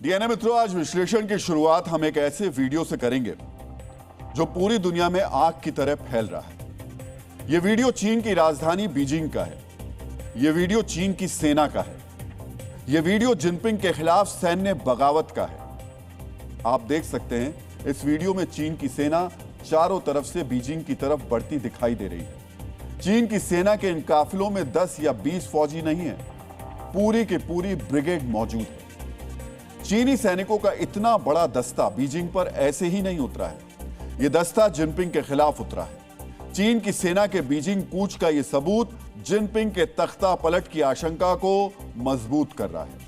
DNA मित्रों, आज विश्लेषण की शुरुआत हम एक ऐसे वीडियो से करेंगे जो पूरी दुनिया में आग की तरह फैल रहा है। यह वीडियो चीन की राजधानी बीजिंग का है। यह वीडियो चीन की सेना का है। यह वीडियो जिनपिंग के खिलाफ सैन्य बगावत का है। आप देख सकते हैं, इस वीडियो में चीन की सेना चारों तरफ से बीजिंग की तरफ बढ़ती दिखाई दे रही है। चीन की सेना के इन काफिलों में 10 या 20 फौजी नहीं है, पूरी की पूरी ब्रिगेड मौजूद है। चीनी सैनिकों का इतना बड़ा दस्ता बीजिंग पर ऐसे ही नहीं उतरा है। यह दस्ता जिनपिंग के खिलाफ उतरा है। चीन की सेना के बीजिंग कूच का यह सबूत जिनपिंग के तख्ता पलट की आशंका को मजबूत कर रहा है।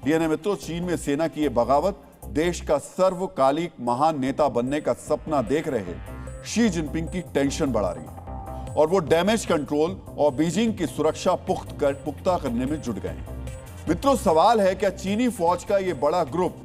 डीएनए मित्रों, चीन में सेना की यह बगावत देश का सर्वकालिक महान नेता बनने का सपना देख रहे शी जिनपिंग की टेंशन बढ़ा रही है और वो डैमेज कंट्रोल और बीजिंग की सुरक्षा पुख्ता करने में जुट गए हैं। मित्रों, सवाल है, क्या चीनी फौज का यह बड़ा ग्रुप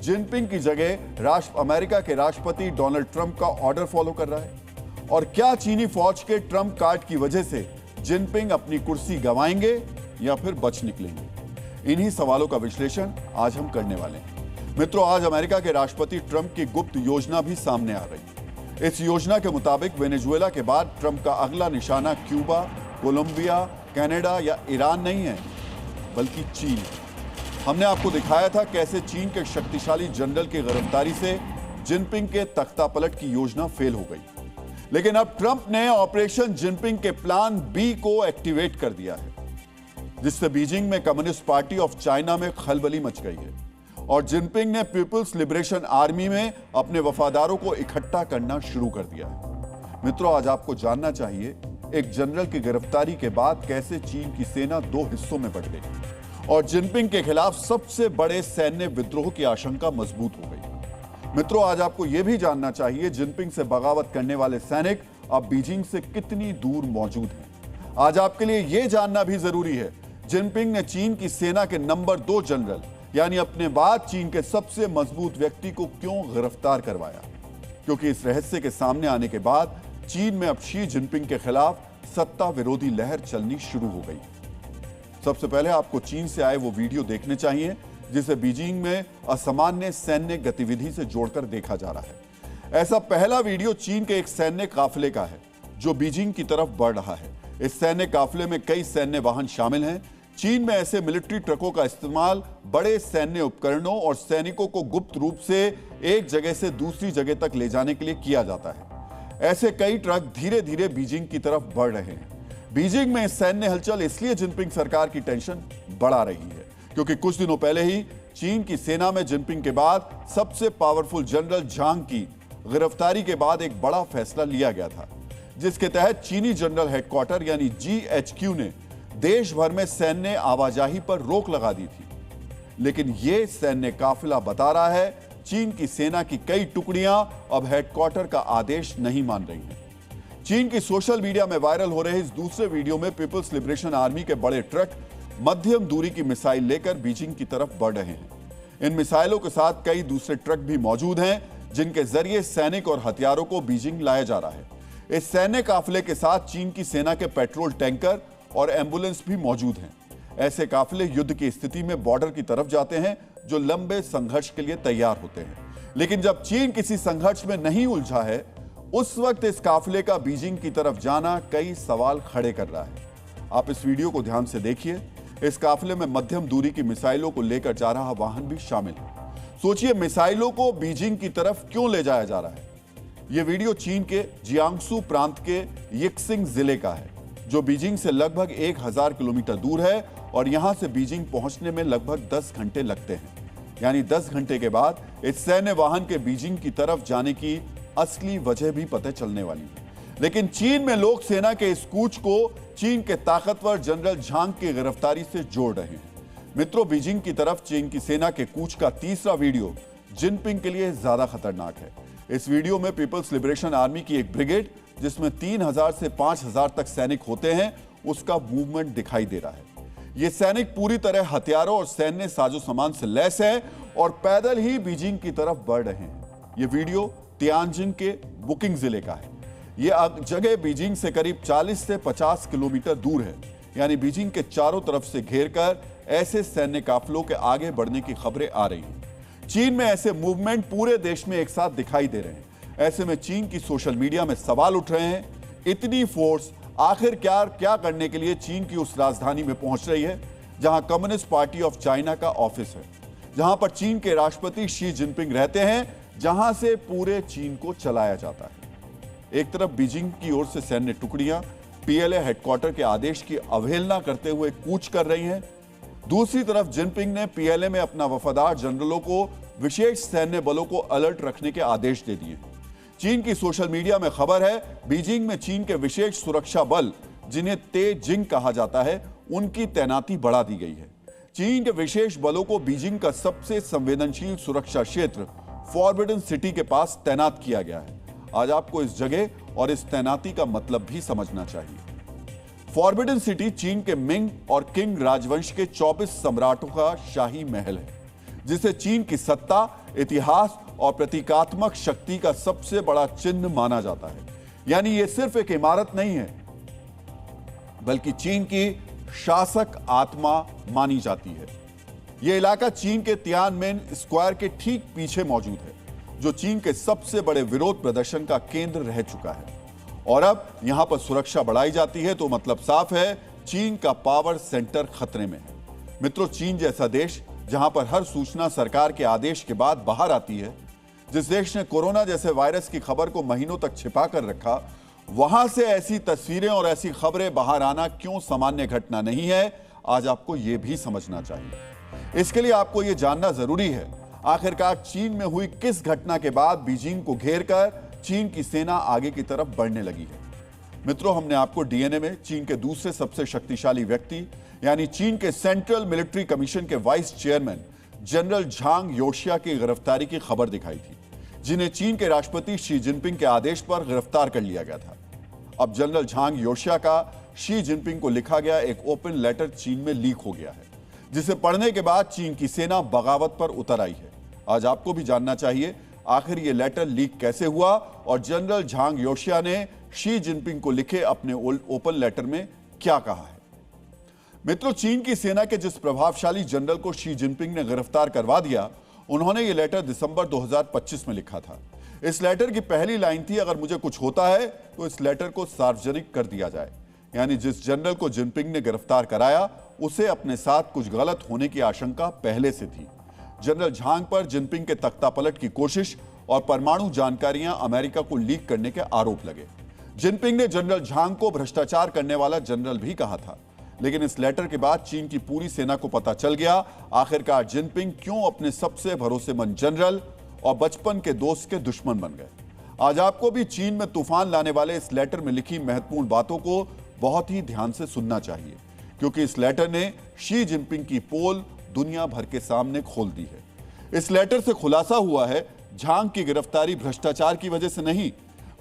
जिनपिंग की जगह अमेरिका के राष्ट्रपति डोनाल्ड ट्रंप का ऑर्डर फॉलो कर रहा है? और क्या चीनी फौज के ट्रंप कार्ड की वजह से जिनपिंग अपनी कुर्सी गंवाएंगे या फिर बच निकलेंगे? इन्हीं सवालों का विश्लेषण आज हम करने वाले हैं। मित्रों, आज अमेरिका के राष्ट्रपति ट्रंप की गुप्त योजना भी सामने आ रही है। इस योजना के मुताबिक वेनेजुएला के बाद ट्रंप का अगला निशाना क्यूबा, कोलंबिया, कनाडा या ईरान नहीं है, बल्कि चीन। हमने आपको दिखाया था कैसे चीन के शक्तिशाली जनरल की गिरफ्तारी से जिनपिंग के तख्तापलट की योजना फेल हो गई। लेकिन अब ट्रंप ने ऑपरेशन जिनपिंग के प्लान बी को एक्टिवेट कर दिया है, जिससे बीजिंग में कम्युनिस्ट पार्टी ऑफ चाइना में खलबली मच गई है और जिनपिंग ने पीपल्स लिबरेशन आर्मी में अपने वफादारों को इकट्ठा करना शुरू कर दिया है। मित्रों, आज आपको जानना चाहिए, एक जनरल की गिरफ्तारी के बाद कैसे चीन की सेना दो हिस्सों में बंट गई और जिनपिंग के खिलाफ सबसे बड़े सैन्य विद्रोह की आशंका मजबूत हो गई। मित्रों, आज आपको यह भी जानना चाहिए, जिनपिंग से बगावत करने वाले सैनिक अब बीजिंग से कितनी दूर मौजूद हैं। आज आपके लिए यह जानना भी जरूरी है, जिनपिंग ने चीन की सेना के नंबर 2 जनरल यानी अपने बाद चीन के सबसे मजबूत व्यक्ति को क्यों गिरफ्तार करवाया? क्योंकि इस रहस्य के सामने आने के बाद चीन में अब शी जिनपिंग के खिलाफ सत्ता विरोधी लहर चलनी शुरू हो गई। सबसे पहले आपको चीन से आए वो वीडियो देखने चाहिए जिसे बीजिंग में असामान्य सैन्य गतिविधि से जोड़कर देखा जा रहा है। ऐसा पहला वीडियो चीन के एक सैन्य काफिले का है जो बीजिंग की तरफ बढ़ रहा है। इस सैन्य काफिले में कई सैन्य वाहन शामिल हैं। चीन में ऐसे मिलिट्री ट्रकों का इस्तेमाल बड़े सैन्य उपकरणों और सैनिकों को गुप्त रूप से एक जगह से दूसरी जगह तक ले जाने के लिए किया जाता है। ऐसे कई ट्रक धीरे धीरे बीजिंग की तरफ बढ़ रहे हैं। बीजिंग में सैन्य हलचल इसलिए जिनपिंग सरकार की टेंशन बढ़ा रही है क्योंकि कुछ दिनों पहले ही चीन की सेना में जिनपिंग के बाद सबसे पावरफुल जनरल झांग की गिरफ्तारी के बाद एक बड़ा फैसला लिया गया था, जिसके तहत चीनी जनरल हेडक्वार्टर यानी GHQ ने देश भर में सैन्य आवाजाही पर रोक लगा दी थी। लेकिन यह सैन्य काफिला बता रहा है, चीन की सेना की कई टुकड़ियां अब हेडक्वार्टर का आदेश नहीं मान रही हैं। चीन की सोशल मीडिया में वायरल हो रहे इस दूसरे वीडियो में पीपल्स लिबरेशन आर्मी के बड़े ट्रक मध्यम दूरी की मिसाइल लेकर बीजिंग की तरफ बढ़ रहे हैं। इन मिसाइलों के साथ कई दूसरे ट्रक भी मौजूद हैं, जिनके जरिए सैनिक और हथियारों को बीजिंग लाया जा रहा है। इस सैन्य काफिले के साथ चीन की सेना के पेट्रोल टैंकर और एम्बुलेंस भी मौजूद हैं। ऐसे काफिले युद्ध की स्थिति में बॉर्डर की तरफ जाते हैं, जो लंबे संघर्ष के लिए तैयार होते हैं। लेकिन जब चीन किसी संघर्ष में नहीं उलझा है, उस वक्त इस काफिले का बीजिंग की तरफ जाना कई सवाल खड़े कर रहा है। आप इस वीडियो को ध्यान से देखिए। इस काफिले में मध्यम दूरी की मिसाइलों को लेकर जा रहा वाहन भी शामिल है। सोचिए, मिसाइलों को बीजिंग की तरफ क्यों ले जाया जा रहा है? यह वीडियो चीन के जियांगसू प्रांत के यिक्सिंग जिले का है, जो बीजिंग से लगभग 1000 किलोमीटर दूर है और यहां से बीजिंग पहुंचने में लगभग 10 घंटे लगते हैं। यानी 10 घंटे के बाद इस सैन्य वाहन के बीजिंग की तरफ जाने की असली वजह भी पता चलने वाली है। लेकिन चीन में लोग सेना के इस कूच को चीन के ताकतवर जनरल झांग की गिरफ्तारी से जोड़ रहे हैं। मित्रों, बीजिंग की तरफ चीन की सेना के कूच का तीसरा वीडियो जिनपिंग के लिए ज्यादा खतरनाक है। इस वीडियो में पीपल्स लिबरेशन आर्मी की एक ब्रिगेड, जिसमें 3000 से 5000 तक सैनिक होते हैं, उसका मूवमेंट दिखाई दे रहा है। ये सैनिक पूरी तरह हथियारों और सैन्य साजो सामान से लैस हैं और पैदल ही बीजिंग की तरफ बढ़ रहे हैं। ये वीडियो तियानजिन के बुकिंग जिले का है। यह जगह बीजिंग से करीब 40 से 50 किलोमीटर दूर है। यानी बीजिंग के चारों तरफ से घेरकर ऐसे सैन्य काफिलों के आगे बढ़ने की खबरें आ रही हैं। चीन में ऐसे मूवमेंट पूरे देश में एक साथ दिखाई दे रहे हैं। ऐसे में चीन की सोशल मीडिया में सवाल उठ रहे हैं, इतनी फोर्स आखिर क्या करने के लिए चीन की उस राजधानी में पहुंच रही है जहां कम्युनिस्ट पार्टी ऑफ चाइना का ऑफिस है, जहां पर चीन के राष्ट्रपति शी जिनपिंग रहते हैं, जहां से पूरे चीन को चलाया जाता है। एक तरफ बीजिंग की ओर से सैन्य टुकड़ियां पीएलए हेडक्वार्टर के आदेश की अवहेलना करते हुए कूच कर रही हैं, दूसरी तरफ जिनपिंग ने पीएलए में अपना वफादार जनरलों को विशेष सैन्य बलों को अलर्ट रखने के आदेश दे दिए। चीन की सोशल मीडिया में खबर है, बीजिंग में चीन के विशेष सुरक्षा बल जिन्हें तेजिंग कहा जाता है, उनकी तैनाती बढ़ा दी गई है। चीन के विशेष बलों को बीजिंग का सबसे संवेदनशील सुरक्षा क्षेत्र फॉरबिडन सिटी के पास तैनात किया गया है। आज आपको इस जगह और इस तैनाती का मतलब भी समझना चाहिए। फॉरबिडन सिटी चीन के मिंग और किंग राजवंश के 24 सम्राटों का शाही महल है, जिसे चीन की सत्ता, इतिहास और प्रतीकात्मक शक्ति का सबसे बड़ा चिन्ह माना जाता है। यानी यह सिर्फ एक इमारत नहीं है, बल्कि चीन की शासक आत्मा मानी जाती है। यह इलाका चीन के तियानमेन स्क्वायर के ठीक पीछे मौजूद है, जो चीन के सबसे बड़े विरोध प्रदर्शन का केंद्र रह चुका है। और अब यहां पर सुरक्षा बढ़ाई जाती है तो मतलब साफ है, चीन का पावर सेंटर खतरे में है। मित्रों, चीन जैसा देश जहां पर हर सूचना सरकार के आदेश के बाद बाहर आती है, जिस देश ने कोरोना जैसे वायरस की खबर को महीनों तक छिपा कर रखा, वहां से ऐसी तस्वीरें और ऐसी खबरें बाहर आना क्यों सामान्य घटना नहीं है, आज आपको यह भी समझना चाहिए। इसके लिए आपको यह जानना जरूरी है, आखिरकार चीन में हुई किस घटना के बाद बीजिंग को घेरकर चीन की सेना आगे की तरफ बढ़ने लगी है। मित्रों, हमने आपको डीएनए में चीन के दूसरे सबसे शक्तिशाली व्यक्ति यानी चीन के सेंट्रल मिलिट्री कमीशन के वाइस चेयरमैन जनरल झांग योशिया की गिरफ्तारी की खबर दिखाई थी, जिन्हें चीन के राष्ट्रपति शी जिनपिंग के आदेश पर गिरफ्तार कर लिया गया था। अब जनरल झांग योशिया का शी जिनपिंग को लिखा गया एक ओपन लेटर चीन में लीक हो गया है, जिसे पढ़ने के बाद चीन की सेना बगावत पर उतर आई है। आज आपको भी जानना चाहिए, आखिर ये लेटर लीक कैसे हुआ और जनरल झांग योशिया ने शी जिनपिंग को लिखे अपने ओपन लेटर में क्या कहा है। मित्रों, चीन की सेना के जिस प्रभावशाली जनरल को शी जिनपिंग ने गिरफ्तार करवा दिया, उन्होंने ये लेटर दिसंबर 2025 में लिखा था। इस लेटर की पहली लाइन थी, अगर मुझे कुछ होता है तो इस लेटर को सार्वजनिक कर दिया जाए। यानी जिस जनरल को जिनपिंग ने गिरफ्तार कराया, उसे अपने साथ कुछ गलत होने की आशंका पहले से थी। जनरल झांग पर जिनपिंग के तख्तापलट की कोशिश और परमाणु जानकारियां अमेरिका को लीक करने के आरोप लगे। जिनपिंग ने जनरल झांग को भ्रष्टाचार करने वाला जनरल भी कहा था, लेकिन इस लेटर के बाद चीन की पूरी सेना को पता चल गया आखिरकार जिनपिंग क्यों अपने सबसे भरोसेमंद जनरल और बचपन के दोस्त के दुश्मन बन गए। आज आपको भी चीन में तूफान लाने वाले इस लेटर में लिखी महत्वपूर्ण बातों को बहुत ही ध्यान से सुनना चाहिए, क्योंकि इस लेटर ने शी जिनपिंग की पोल दुनिया भर के सामने खोल दी है। इस लेटर से खुलासा हुआ है, झांग की गिरफ्तारी भ्रष्टाचार की वजह से नहीं,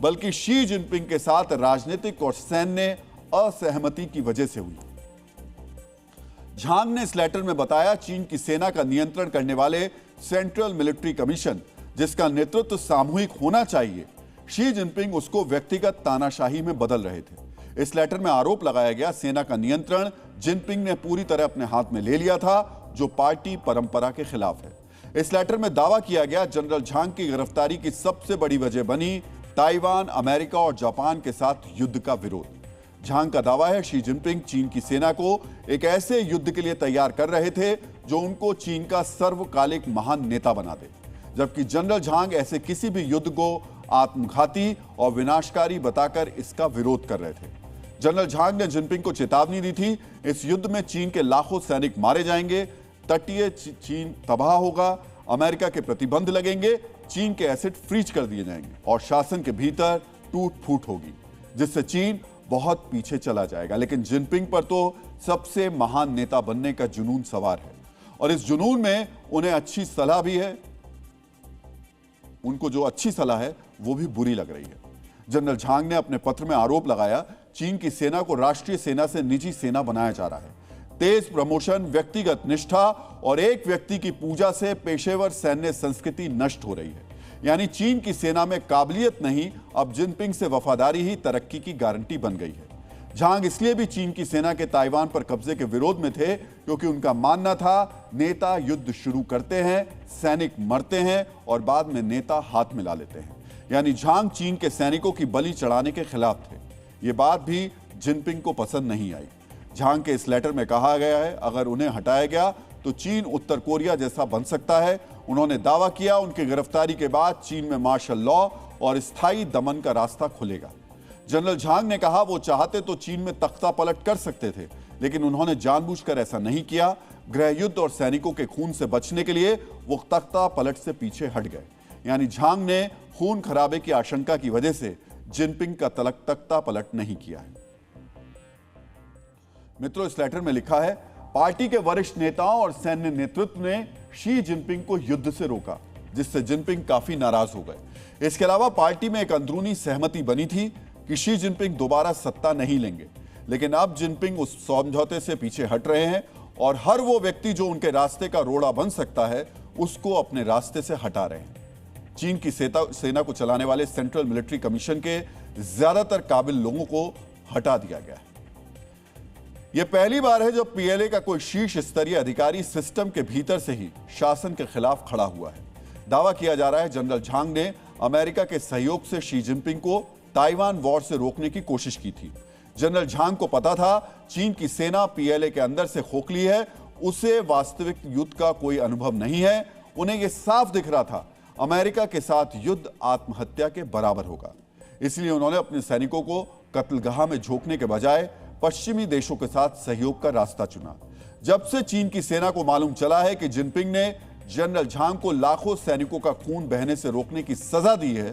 बल्कि शी जिनपिंग के साथ राजनीतिक और सैन्य असहमति की वजह से हुई। झांग ने इस लेटर में बताया, चीन की सेना का नियंत्रण करने वाले सेंट्रल मिलिट्री कमीशन, जिसका नेतृत्व सामूहिक होना चाहिए, शी जिनपिंग उसको व्यक्तिगत तानाशाही में बदल रहे थे। इस लेटर में आरोप लगाया गया, सेना का नियंत्रण जिनपिंग ने पूरी तरह अपने हाथ में ले लिया था, जो पार्टी परंपरा के खिलाफ है। इस लेटर में दावा किया गया, जनरल झांग की गिरफ्तारी की सबसे बड़ी वजह बनी ताइवान, अमेरिका और जापान के साथ युद्ध का विरोध। झांग का दावा है, शी जिनपिंग चीन की सेना को एक ऐसे युद्ध के लिए तैयार कर रहे थे जो उनको चीन का सर्वकालिक महान नेता बना दे, जबकि जनरल झांग ऐसे किसी भी युद्ध को आत्मघाती और विनाशकारी बताकर इसका विरोध कर रहे थे। जनरल झांग ने जिनपिंग को चेतावनी दी थी, इस युद्ध में चीन के लाखों सैनिक मारे जाएंगे, तटीय चीन तबाह होगा, अमेरिका के प्रतिबंध लगेंगे, चीन के एसेट फ्रीज कर दिए जाएंगे और शासन के भीतर टूट फूट होगी, जिससे चीन बहुत पीछे चला जाएगा। लेकिन जिनपिंग पर तो सबसे महान नेता बनने का जुनून सवार है और इस जुनून में उन्हें अच्छी सलाह भी है, उनको जो अच्छी सलाह है वो भी बुरी लग रही है। जनरल झांग ने अपने पत्र में आरोप लगाया, चीन की सेना को राष्ट्रीय सेना से निजी सेना बनाया जा रहा है। तेज प्रमोशन, व्यक्तिगत निष्ठा और एक व्यक्ति की पूजा से पेशेवर सैन्य संस्कृति नष्ट हो रही है। यानी चीन की सेना में काबिलियत नहीं, अब जिनपिंग से वफादारी ही तरक्की की गारंटी बन गई है। झांग इसलिए भी चीन की सेना के ताइवान पर कब्जे के विरोध में थे क्योंकि उनका मानना था नेता युद्ध शुरू करते हैं, सैनिक मरते हैं और बाद में नेता हाथ मिला लेते हैं। यानी झांग चीन के सैनिकों की बलि चढ़ाने के खिलाफ थे। ये बात भी जिनपिंग को पसंद नहीं आई। झांग के इस लेटर में कहा गया है अगर उन्हें हटाया गया तो चीन उत्तर कोरिया जैसा बन सकता है। उन्होंने दावा किया उनकी गिरफ्तारी के बाद चीन में मार्शल लॉ और स्थायी दमन का रास्ता खुलेगा। जनरल झांग ने कहा वो चाहते तो चीन में तख्ता पलट कर सकते थे, लेकिन उन्होंने जानबूझकर ऐसा नहीं किया। गृह युद्ध और सैनिकों के खून से बचने के लिए वो तख्ता पलट से पीछे हट गए। यानी झांग ने खून खराबे की आशंका की वजह से जिनपिंग का तख्ता पलट नहीं किया है। मित्रों, इस लेटर में लिखा है पार्टी के वरिष्ठ नेताओं और सैन्य नेतृत्व ने शी जिनपिंग को युद्ध से रोका, जिससे जिनपिंग काफी नाराज हो गए। इसके अलावा पार्टी में एक अंदरूनी सहमति बनी थी कि शी जिनपिंग दोबारा सत्ता नहीं लेंगे, लेकिन अब जिनपिंग उस समझौते से पीछे हट रहे हैं और हर वो व्यक्ति जो उनके रास्ते का रोड़ा बन सकता है उसको अपने रास्ते से हटा रहे हैं। चीन की सेना को चलाने वाले सेंट्रल मिलिट्री कमीशन के ज्यादातर काबिल लोगों को हटा दिया गया है। यह पहली बार है जब पीएलए का कोई शीर्ष स्तरीय अधिकारी सिस्टम के भीतर से ही शासन के खिलाफ खड़ा हुआ है। दावा किया जा रहा है जनरल झांग ने अमेरिका के सहयोग से शी जिनपिंग को ताइवान वॉर से रोकने की कोशिश की थी। जनरल झांग को पता था चीन की सेना पीएलए के अंदर से खोखली है, उसे वास्तविक युद्ध का कोई अनुभव नहीं है। उन्हें यह साफ दिख रहा था अमेरिका के साथ युद्ध आत्महत्या के बराबर होगा। इसलिए उन्होंने अपने सैनिकों को कत्लगाह में झोंकने के बजाय पश्चिमी देशों के साथ सहयोग का रास्ता चुना। जब से चीन की सेना को मालूम चला है कि जिनपिंग ने जनरल झांग को लाखों सैनिकों का खून बहने से रोकने की सजा दी है,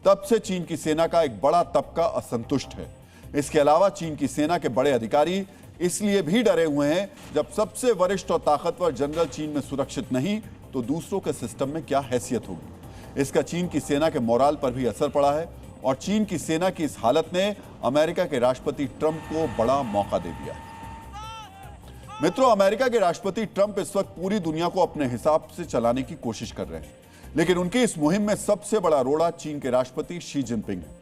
तब से चीन की सेना का एक बड़ा तबका असंतुष्ट है। इसके अलावा चीन की सेना के बड़े अधिकारी इसलिए भी डरे हुए हैं जब सबसे वरिष्ठ और ताकतवर जनरल चीन में सुरक्षित नहीं तो दूसरों के सिस्टम में क्या हैसियत होगी। इसका चीन की सेना के मोराल पर भी असर पड़ा है और चीन की सेना की इस हालत ने अमेरिका के राष्ट्रपति ट्रंप को बड़ा मौका दे दिया। मित्रों, अमेरिका के राष्ट्रपति ट्रंप इस वक्त पूरी दुनिया को अपने हिसाब से चलाने की कोशिश कर रहे हैं, लेकिन उनकी इस मुहिम में सबसे बड़ा रोड़ा चीन के राष्ट्रपति शी जिनपिंग है।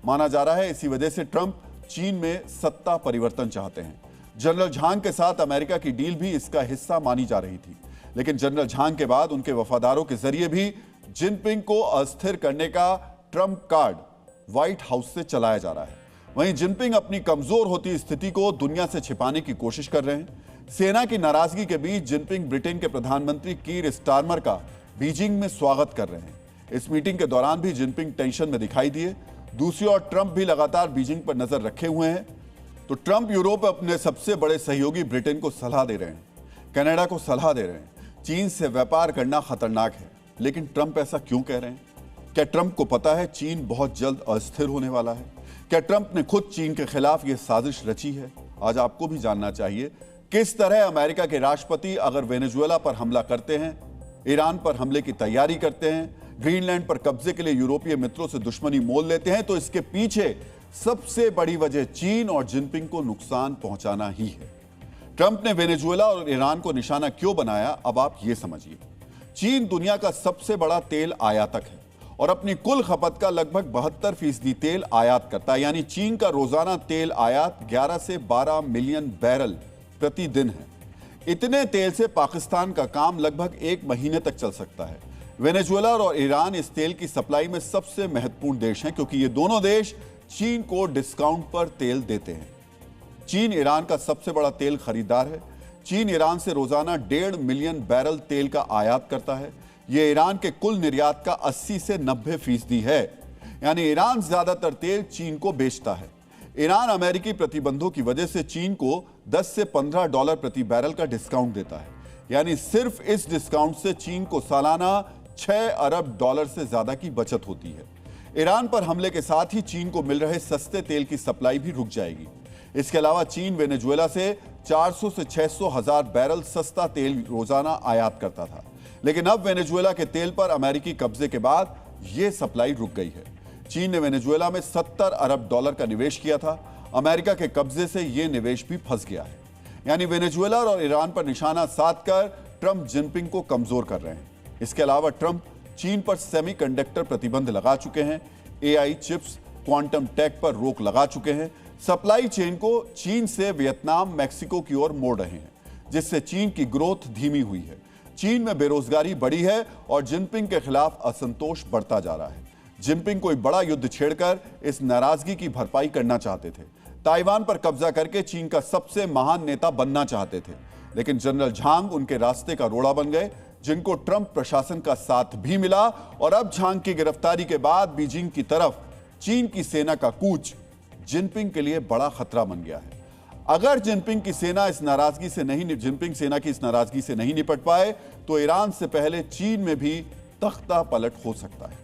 माना जा रहा है इसी वजह से ट्रंप चीन में सत्ता परिवर्तन चाहते हैं। जनरल झांग के साथ अमेरिका की डील भी इसका हिस्सा मानी जा रही थी, लेकिन जनरल झांग के बाद उनके वफादारों के जरिए भी जिनपिंग को अस्थिर करने का ट्रंप कार्ड व्हाइट हाउस से चलाया जा रहा है। वहीं जिनपिंग अपनी कमजोर होती स्थिति को दुनिया से छिपाने की कोशिश कर रहे हैं। सेना की नाराजगी के बीच जिनपिंग ब्रिटेन के प्रधानमंत्री कीर स्टारमर का बीजिंग में स्वागत कर रहे हैं। इस मीटिंग के दौरान भी जिनपिंग टेंशन में दिखाई दिए। दूसरी ओर ट्रंप भी लगातार बीजिंग पर नजर रखे हुए हैं। तो ट्रंप यूरोप अपने सबसे बड़े सहयोगी ब्रिटेन को सलाह दे रहे हैं, कनाडा को सलाह दे रहे हैं चीन से व्यापार करना खतरनाक है। लेकिन ट्रंप ऐसा क्यों कह रहे हैं? क्या ट्रंप को पता है चीन बहुत जल्द अस्थिर होने वाला है? क्या ट्रंप ने खुद चीन के खिलाफ यह साजिश रची है? आज आपको भी जानना चाहिए किस तरह अमेरिका के राष्ट्रपति अगर वेनेजुएला पर हमला करते हैं, ईरान पर हमले की तैयारी करते हैं, ग्रीनलैंड पर कब्जे के लिए यूरोपीय मित्रों से दुश्मनी मोल लेते हैं, तो इसके पीछे सबसे बड़ी वजह चीन और जिनपिंग को नुकसान पहुंचाना ही है। ट्रंप ने वेनेजुएला और ईरान को निशाना क्यों बनाया, अब आप ये समझिए। चीन दुनिया का सबसे बड़ा तेल आयातक है और अपनी कुल खपत का लगभग 72% तेल आयात करता है। यानी चीन का रोजाना तेल आयात 11 से 12 मिलियन बैरल प्रतिदिन है। इतने तेल से पाकिस्तान का काम लगभग 1 महीने तक चल सकता है। वेनेजुएला और ईरान इस तेल की सप्लाई में सबसे महत्वपूर्ण देश हैं क्योंकि ये दोनों देश चीन को डिस्काउंट पर तेल देते हैं। चीन ईरान का सबसे बड़ा तेल खरीदार है। चीन ईरान से रोजाना 1.5 मिलियन बैरल तेल का आयात करता है। यह ईरान के कुल निर्यात का 80 से 90% है। यानी ईरान ज्यादातर तेल चीन को बेचता है। ईरान अमेरिकी प्रतिबंधों की वजह से चीन को 10 से 15 डॉलर प्रति बैरल का डिस्काउंट देता है। यानी सिर्फ इस डिस्काउंट से चीन को सालाना 6 अरब डॉलर से ज्यादा की बचत होती है। ईरान पर हमले के साथ ही चीन को मिल रहे सस्ते तेल की सप्लाई भी रुक जाएगी। इसके अलावा चीन वेनेजुएला से 400 से 600 हजार बैरल सस्ता तेल रोजाना आयात करता था, लेकिन अब वेनेजुएला के तेल पर अमेरिकी कब्जे के बाद यह सप्लाई रुक गई है। चीन ने वेनेजुएला में 70 अरब डॉलर का निवेश किया था। अमेरिका के कब्जे से यह निवेश भी फंस गया है। यानी वेनेजुएला और ईरान पर निशाना साधकर ट्रंप जिनपिंग को कमजोर कर रहे हैं। इसके अलावा ट्रंप चीन पर सेमीकंडक्टर प्रतिबंध लगा चुके हैं, एआई चिप्स, क्वांटम टेक पर रोक लगा चुके हैं। सप्लाई चेन को चीन से वियतनाम, मैक्सिको की ओर मोड़ रहे हैं, जिससे चीन की ग्रोथ धीमी हुई है। चीन में बेरोजगारी बढ़ी है और जिनपिंग के खिलाफ असंतोष बढ़ता जा रहा है। जिनपिंग कोई बड़ा युद्ध छेड़कर इस नाराजगी की भरपाई करना चाहते थे। ताइवान पर कब्जा करके चीन का सबसे महान नेता बनना चाहते थे, लेकिन जनरल झांग उनके रास्ते का रोड़ा बन गए, जिनको ट्रंप प्रशासन का साथ भी मिला। और अब झांग की गिरफ्तारी के बाद बीजिंग की तरफ चीन की सेना का कूच जिनपिंग के लिए बड़ा खतरा बन गया है। अगर जिनपिंग सेना की इस नाराजगी से नहीं निपट पाए तो ईरान से पहले चीन में भी तख्ता पलट हो सकता है।